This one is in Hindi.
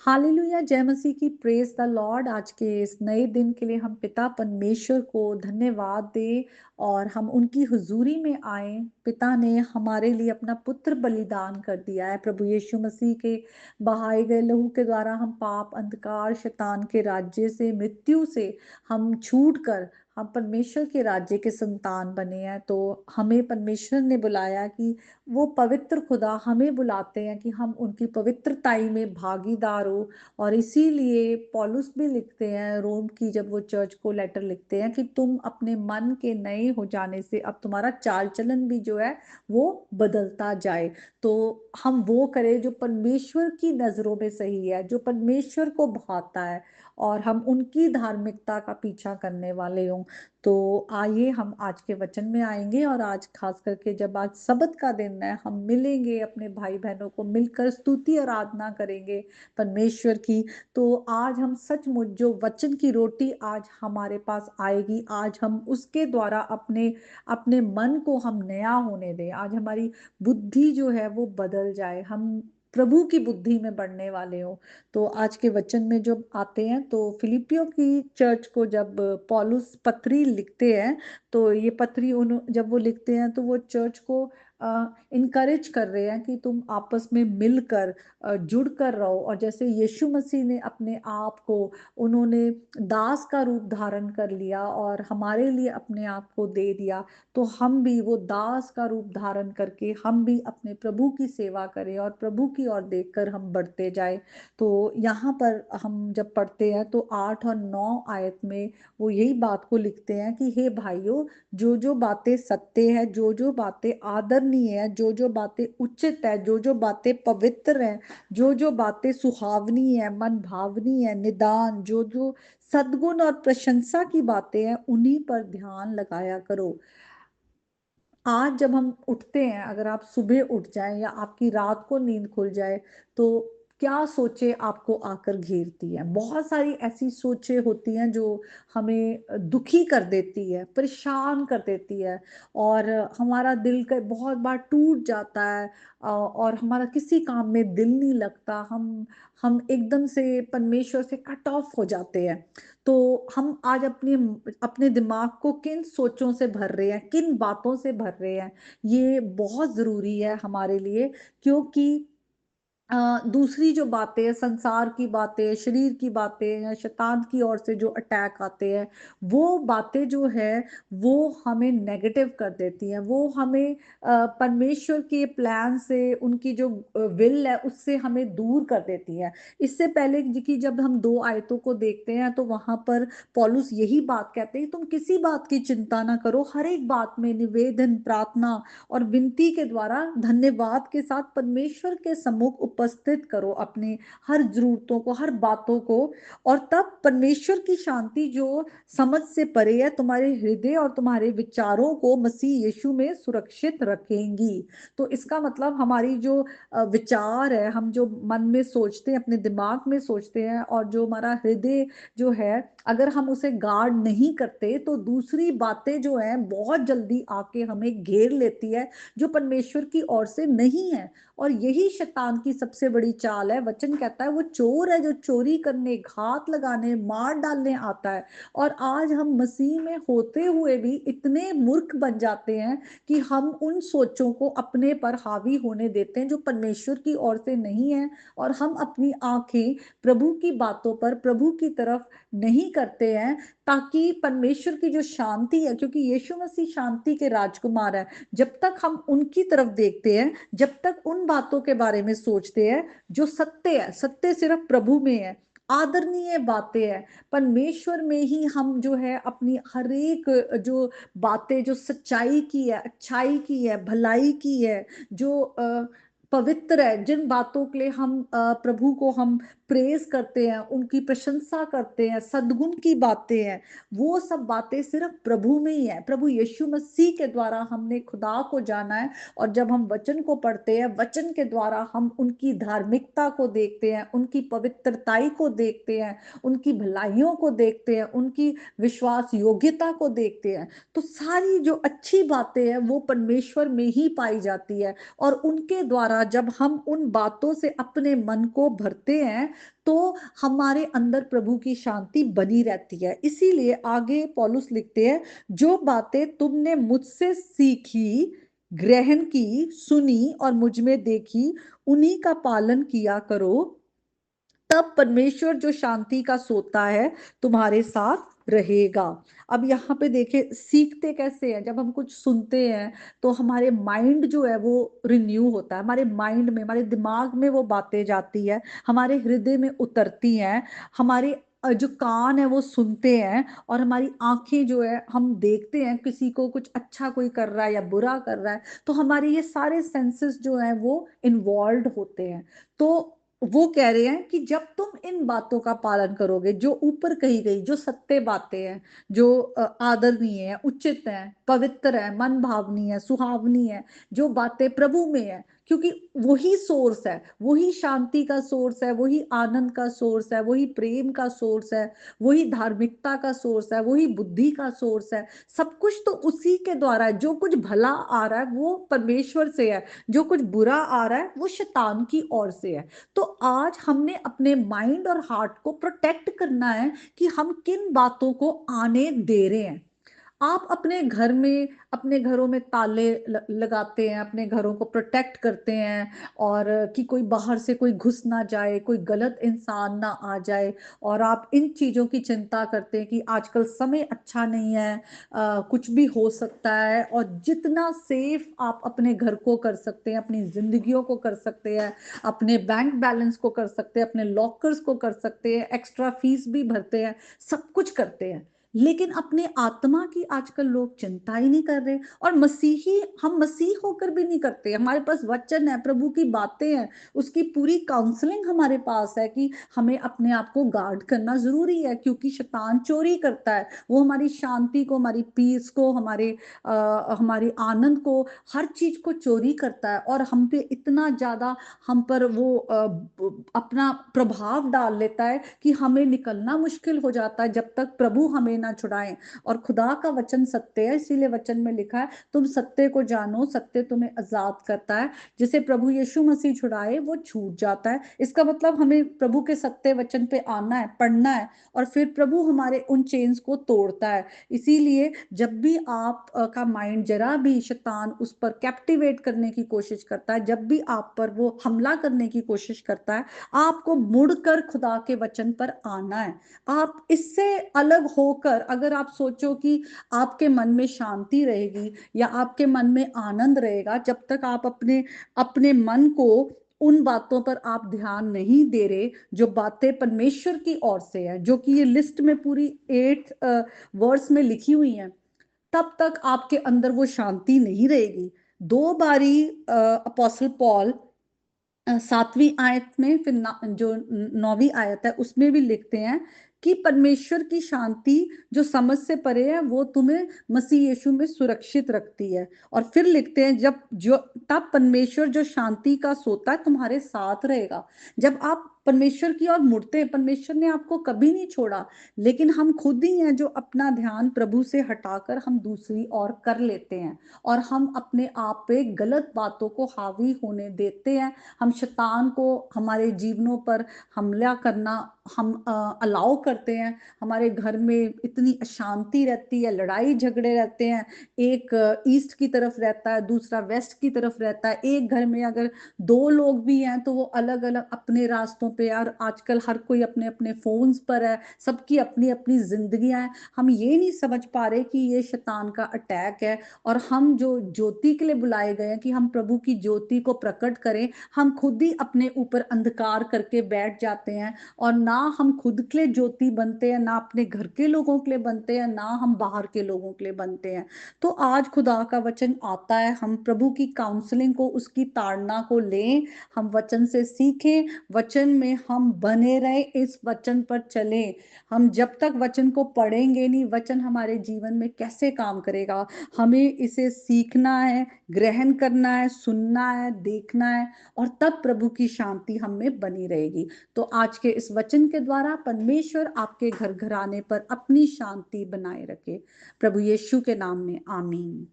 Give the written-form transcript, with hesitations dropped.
हालेलुया, जय मसीह की, प्रेज द लॉर्ड। आज के इस नए दिन के लिए हम पिता परमेश्वर को धन्यवाद दें और हम उनकी हुजूरी में आए। पिता ने हमारे लिए अपना पुत्र बलिदान कर दिया है। प्रभु यीशु मसीह के बहाए गए लहू के द्वारा हम पाप, अंधकार, शैतान के राज्य से, मृत्यु से हम छूट कर हम परमेश्वर के राज्य के संतान बने हैं। तो हमें परमेश्वर ने बुलाया कि वो पवित्र खुदा हमें बुलाते हैं कि हम उनकी पवित्रताई में भागीदार हो। और इसीलिए पौलुस भी लिखते हैं रोम की, जब वो चर्च को लेटर लिखते हैं, कि तुम अपने मन के नए हो जाने से अब तुम्हारा चाल चलन भी जो है वो बदलता जाए। तो हम वो करें जो परमेश्वर की नजरों में सही है, जो परमेश्वर को भाता है, और हम उनकी धार्मिकता का पीछा करने वाले हों। तो आइए हम आज के वचन में आएंगे, और आज खास करके जब आज सबत का दिन है, हम मिलेंगे, अपने भाई बहनों को मिलकर स्तुति आराधना करेंगे परमेश्वर की। तो आज हम सचमुच जो वचन की रोटी आज हमारे पास आएगी, आज हम उसके द्वारा अपने अपने मन को हम नया होने दें। आज हमारी बुद्धि जो है वो बदल जाए, हम प्रभु की बुद्धि में बढ़ने वाले हो। तो आज के वचन में जब आते हैं, तो फिलिपियों की चर्च को जब पौलुस पत्री लिखते हैं, तो ये पत्री उन जब वो लिखते हैं तो वो चर्च को इनकरेज कर रहे हैं कि तुम आपस में मिलकर जुड़ कर रहो। और जैसे यीशु मसीह ने अपने आप को, उन्होंने दास का रूप धारण कर लिया और हमारे लिए अपने आप को दे दिया, तो हम भी वो दास का रूप धारण करके हम भी अपने प्रभु की सेवा करें और प्रभु की ओर देखकर हम बढ़ते जाए। तो यहाँ पर हम जब पढ़ते हैं तो 8 और 9 आयत में वो यही बात को लिखते हैं कि हे भाइयों, जो जो बातें सत्य है, जो जो बातें आदरणीय है, जो जो बातें उचित है, जो जो बातें पवित्र है, जो जो बातें सुहावनी है, मन भावनी है, निदान, जो जो सद्गुण और प्रशंसा की बातें हैं, उन्हीं पर ध्यान लगाया करो। आज जब हम उठते हैं, अगर आप सुबह उठ जाएं या आपकी रात को नींद खुल जाए, तो क्या सोचे आपको आकर घेरती है? बहुत सारी ऐसी सोचें होती हैं जो हमें दुखी कर देती है, परेशान कर देती है, और हमारा दिल का बहुत बार टूट जाता है, और हमारा किसी काम में दिल नहीं लगता। हम एकदम से परमेश्वर से कट ऑफ हो जाते हैं। तो हम आज अपने अपने दिमाग को किन सोचों से भर रहे हैं, किन बातों से भर रहे हैं, ये बहुत जरूरी है हमारे लिए। क्योंकि दूसरी जो बातें, संसार की बातें, शरीर की बातें, या शैतान की ओर से जो अटैक आते हैं, वो बातें जो है वो हमें नेगेटिव कर देती हैं। वो हमें परमेश्वर के प्लान से, उनकी जो विल है उससे हमें दूर कर देती है। इससे पहले कि जब हम 2 आयतों को देखते हैं, तो वहां पर पौलुस यही बात कहते हैं, तुम किसी बात की चिंता ना करो, हर एक बात में निवेदन, प्रार्थना और विनती के द्वारा धन्यवाद के साथ परमेश्वर के सम्मुख उपस्थित करो अपने हर जरूरतों को, हर बातों को। और तब परमेश्वर की शांति जो समझ से परे है, तुम्हारे हृदय और तुम्हारे विचारों को मसीह यीशु में सुरक्षित रखेंगी। तो इसका मतलब हमारी जो विचार है, हम जो मन में सोचते हैं, अपने दिमाग में सोचते हैं, और जो हमारा हृदय जो है, अगर हम उसे गार्ड नहीं करते, तो दूसरी बातें जो हैं बहुत जल्दी आके हमें घेर लेती है, जो परमेश्वर की ओर से नहीं है। और यही शैतान की सबसे बड़ी चाल है। वचन कहता है वो चोर है जो चोरी करने, घात लगाने, मार डालने आता है। और आज हम मसीह में होते हुए भी इतने मूर्ख बन जाते हैं कि हम उन सोचों को अपने पर हावी होने देते हैं जो परमेश्वर की ओर से नहीं है, और हम अपनी आंखें प्रभु की बातों पर, प्रभु की तरफ नहीं करते हैं, ताकि परमेश्वर की जो शांति है, क्योंकि यीशु मसीह शांति के राजकुमार है, जब तक हम उनकी तरफ देखते हैं, जब तक उन बातों के बारे में सोचते हैं जो सत्य है, सत्य सिर्फ प्रभु में है, आदरणीय बातें हैं, परमेश्वर में ही हम जो है अपनी हर एक जो बातें, जो सच्चाई की है, अच्छाई की है, भलाई की है, जो पवित्र है, जिन बातों के लिए हम प्रभु को हम प्रेज करते हैं, उनकी प्रशंसा करते हैं, सद्गुण की बातें हैं, वो सब बातें सिर्फ प्रभु में ही है। प्रभु यीशु मसीह के द्वारा हमने खुदा को जाना है। और जब हम वचन को पढ़ते हैं, वचन के द्वारा हम उनकी धार्मिकता को देखते हैं, उनकी पवित्रताई को देखते हैं, उनकी भलाइयों को देखते हैं, उनकी विश्वास योग्यता को देखते हैं, तो सारी जो अच्छी बातें हैं वो परमेश्वर में ही पाई जाती है। और उनके द्वारा जब हम उन बातों से अपने मन को भरते हैं तो हमारे अंदर प्रभु की शांति बनी रहती है। इसीलिए आगे पौलुस लिखते हैं, जो बातें तुमने मुझसे सीखी, ग्रहण की, सुनी और मुझ में देखी, उन्हीं का पालन किया करो, तब परमेश्वर जो शांति का सोता है तुम्हारे साथ रहेगा। अब यहाँ पे देखे सीखते कैसे हैं, जब हम कुछ सुनते हैं तो हमारे माइंड जो है वो रिन्यू होता है, हमारे माइंड में, हमारे दिमाग में वो बातें जाती है, हमारे हृदय में उतरती हैं, हमारे जो कान है वो सुनते हैं, और हमारी आंखें जो है हम देखते हैं किसी को, कुछ अच्छा कोई कर रहा है या बुरा कर रहा है, तो हमारे ये सारे सेंसेस जो हैं वो इन्वॉल्व होते हैं। तो वो कह रहे हैं कि जब तुम इन बातों का पालन करोगे, जो ऊपर कही गई, जो सत्य बातें हैं, जो आदरणीय है, उचित है, पवित्र है, मन भावनी है, सुहावनी है, जो बातें प्रभु में है, क्योंकि वही सोर्स है, वही शांति का सोर्स है, वही आनंद का सोर्स है, वही प्रेम का सोर्स है, वही धार्मिकता का सोर्स है, वही बुद्धि का सोर्स है। सब कुछ तो उसी के द्वारा है। जो कुछ भला आ रहा है वो परमेश्वर से है, जो कुछ बुरा आ रहा है वो शैतान की ओर से है। तो आज हमने अपने माइंड और हार्ट को प्रोटेक्ट करना है कि हम किन बातों को आने दे रहे हैं। आप अपने घर में, अपने घरों में ताले लगाते हैं, अपने घरों को प्रोटेक्ट करते हैं, और कि कोई बाहर से कोई घुस ना जाए, कोई गलत इंसान ना आ जाए, और आप इन चीजों की चिंता करते हैं कि आजकल समय अच्छा नहीं है, कुछ भी हो सकता है। और जितना सेफ आप अपने घर को कर सकते हैं, अपनी जिंदगियों को कर सकते हैं, अपने बैंक बैलेंस को कर सकते हैं, अपने लॉकर्स को कर सकते हैं, एक्स्ट्रा फीस भी भरते हैं, सब कुछ करते हैं, लेकिन अपने आत्मा की आजकल लोग चिंता ही नहीं कर रहे। और मसीही, हम मसीह होकर भी नहीं करते। हमारे पास वचन है, प्रभु की बातें हैं, उसकी पूरी काउंसलिंग हमारे पास है कि हमें अपने आप को गार्ड करना जरूरी है, क्योंकि शैतान चोरी करता है। वो हमारी शांति को, हमारी पीस को, हमारी आनंद को, हर चीज को चोरी करता है, और हम पे इतना ज्यादा, हम पर वो अपना प्रभाव डाल लेता है कि हमें निकलना मुश्किल हो जाता है जब तक प्रभु हमें ना छुड़ाएं। और खुदा का वचन सत्य है, इसीलिए वचन में लिखा है, तुम सत्य को जानो, सत्य तुम्हें आजाद करता है। जिसे प्रभु यीशु मसीह छुड़ाए वो छूट जाता है। इसका मतलब हमें प्रभु के सत्य वचन पे आना है, पढ़ना है, और फिर प्रभु हमारे उन चेन्स को तोड़ता है। इसीलिए जब भी आप का माइंड जरा भी शैतान उस पर कैप्टिवेट करने की कोशिश करता है, जब भी आप पर वो हमला करने की कोशिश करता है, आपको मुड़कर खुदा के वचन पर आना है। आप इससे अलग होकर अगर आप सोचो कि आपके मन में शांति रहेगी या आपके मन में आनंद रहेगा, जब तक आप अपने अपने मन को उन बातों पर आप ध्यान नहीं दे रहे जो बातें परमेश्वर की ओर से है, जो कि ये लिस्ट में पूरी 8 वर्स में लिखी हुई हैं, तब तक आपके अंदर वो शांति नहीं रहेगी। 2 बारी अपोस्टल पॉल 7वीं आयत में, फिर जो 9वीं आयत है उसमें भी लिखते हैं कि परमेश्वर की शांति जो समझ से परे है वो तुम्हें मसीह यीशु में सुरक्षित रखती है। और फिर लिखते हैं, जब जो तब परमेश्वर जो शांति का सोता है तुम्हारे साथ रहेगा। जब आप परमेश्वर की ओर मुड़ते हैं, परमेश्वर ने आपको कभी नहीं छोड़ा, लेकिन हम खुद ही हैं जो अपना ध्यान प्रभु से हटाकर हम दूसरी ओर कर लेते हैं, और हम अपने आप पे गलत बातों को हावी होने देते हैं। हम शैतान को हमारे जीवनों पर हमला करना हम अलाउ करते हैं। हमारे घर में इतनी अशांति रहती है, लड़ाई झगड़े रहते हैं, एक ईस्ट की तरफ रहता है, दूसरा वेस्ट की तरफ रहता है। एक घर में अगर 2 लोग भी हैं तो वो अलग अलग अपने रास्तों पे, और आजकल हर कोई अपने अपने फोन्स पर है, सबकी अपनी अपनी जिंदगियां हैं। हम ये नहीं समझ पा रहे कि ये शैतान का अटैक है, और हम जो ज्योति के लिए बुलाए गए हैं कि हम प्रभु की ज्योति को प्रकट करें, हम खुद ही अपने ऊपर अंधकार करके बैठ जाते हैं, और ना हम खुद के लिए ज्योति बनते हैं, ना अपने घर के लोगों के लिए बनते हैं, ना हम बाहर के लोगों के लिए बनते हैं। तो आज खुदा का वचन आता है, हम प्रभु की काउंसलिंग को, उसकी ताड़ना को लें, हम वचन से सीखें, वचन में हम बने रहे, इस वचन पर चलें। हम जब तक वचन को पढ़ेंगे नहीं, वचन हमारे जीवन में कैसे काम करेगा? हमें इसे सीखना है, ग्रहण करना है, सुनना है, देखना है, और तब प्रभु की शांति हम में बनी रहेगी। तो आज के इस वचन के द्वारा परमेश्वर आपके घर घराने पर अपनी शांति बनाए रखे। प्रभु यीशु के नाम में आमीन।